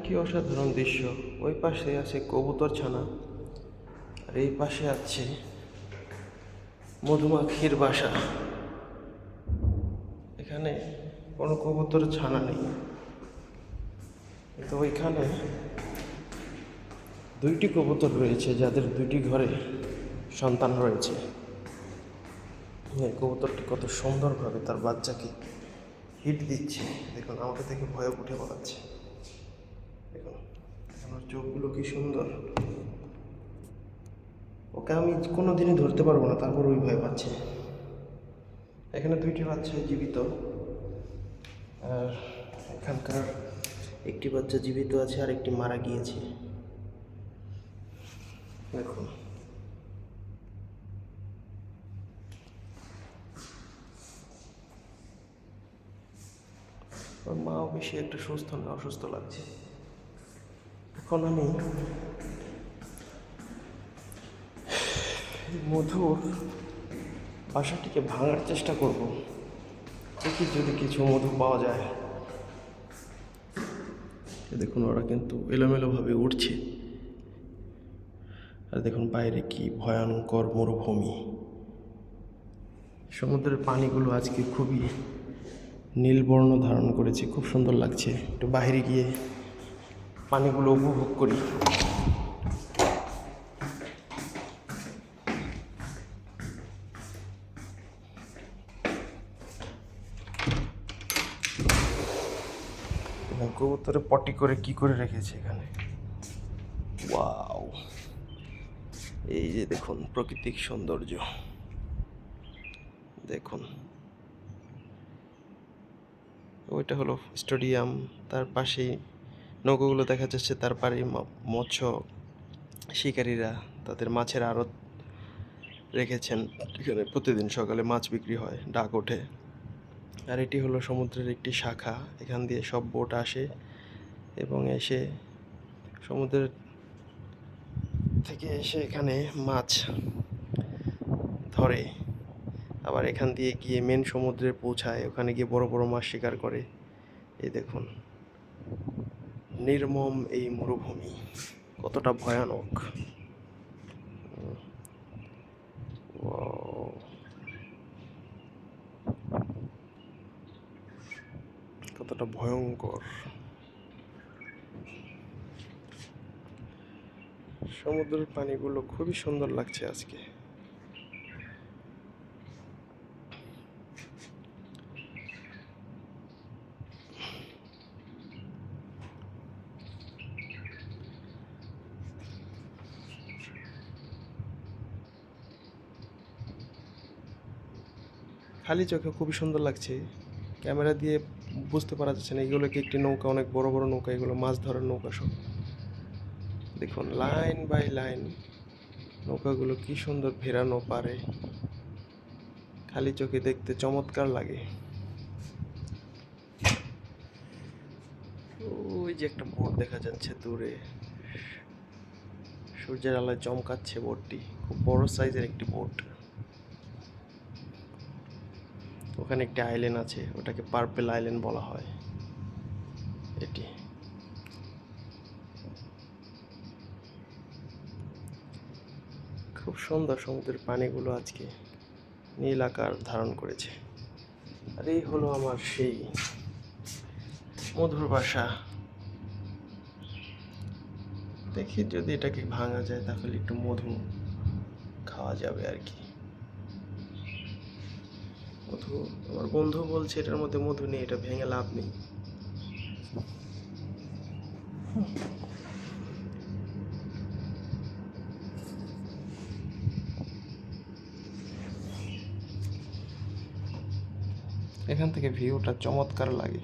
কি অসাধারণ দৃশ্য! ওই পাশে আছে কবুতর ছানা, আর এই পাশে আছে মধুমাখির বাসা। এখানে কোনো কবুতর ছানা নেই, কিন্তু ওইখানে দুইটি কবুতর রয়েছে যাদের দুইটি ঘরে সন্তান রয়েছে। এই কবুতরটি কত সুন্দরভাবে তার বাচ্চাকে হিট দিচ্ছে। দেখুন, আমাকে দেখে ভয়ে উঠে পড়াচ্ছে। দেখুন আমার চোখগুলো কি সুন্দর। ওকে আমি কোনোদিনই ধরতে পারবো না, তারপর ওই ভয় পাচ্ছে। এখানে দুইটি বাচ্চা জীবিত, আর এখানকার একটি বাচ্চা জীবিত আছে আর একটি মারা গিয়েছে। দেখুন ওর মাও বেশি একটা সুস্থ না, অসুস্থ লাগছে। এখন আমি মধুর বাসাটিকে ভাঙার চেষ্টা করব, দেখি যদি কিছু মধু পাওয়া যায়। দেখুন ওরা কিন্তু এলোমেলোভাবে উঠছে, আর দেখুন বাইরে কি ভয়ঙ্কর মরুভূমি। সমুদ্রের পানিগুলো আজকে খুবই নীলবর্ণ ধারণ করেছে, খুব সুন্দর লাগছে। একটু বাইরে গিয়ে পানিগুলো উপভোগ করি। কবুতরে পটি করে কি করে রেখেছে এখানে। ওয়াও, এই যে দেখুন প্রাকৃতিক সৌন্দর্য। দেখুন ওইটা হলো স্টেডিয়াম, তার পাশেই নৌকাগুলো দেখা যাচ্ছে, তার পারে মৎস্য শিকারীরা তাদের মাছের আড়ত রেখেছেন। এখানে প্রতিদিন সকালে মাছ বিক্রি হয়, ডাক ওঠে। আর এটি হলো সমুদ্রের একটি শাখা, এখান দিয়ে সব বোট আসে এবং এসে সমুদ্রের থেকে এসে এখানে মাছ ধরে, আবার এখান দিয়ে গিয়ে মেন সমুদ্রে পৌঁছায়, ওখানে গিয়ে বড় বড় মাছ শিকার করে। এই দেখুন নির্মম এই মরুভূমি কতটা ভয়ানক, কতটা ভয়ঙ্কর। সমুদ্রের পানিগুলো খুবই সুন্দর লাগছে আজকে। খালি চোখে খুবই সুন্দর লাগছে, ক্যামেরা দিয়ে বুঝতে পারা যাচ্ছে না। এগুলো কি একটি নৌকা, অনেক বড় বড় নৌকা, এগুলো মাছ ধরার নৌকা সব। দেখুন লাইন বাই লাইন নৌকাগুলো কি সুন্দর ভেড়ানো পারে, খালি চোখে দেখতে চমৎকার লাগে। ওই যে একটা বোট দেখা যাচ্ছে দূরে, সূর্যের আলোয় চমকাচ্ছে বোটটি, খুব বড় সাইজের একটি বোট। ওখানে একটি আইল্যান্ড আছে, ওটাকে পার্পেল আইল্যান্ড বলা হয়। এটি খুব সুন্দর, সমুদ্রের পানিগুলো আজকে নীল আকার ধারণ করেছে। আর এই হলো আমার সেই মধুর বাসা। দেখি যদি এটাকে ভাঙা যায় তাহলে একটু মধু খাওয়া যাবে আর কি। মধু, আমার বন্ধু বলছে এটার মধ্যে মধু নেই, এটা ভেঙে লাভ নেই। এখান থেকে ভিউটা চমৎকার লাগে।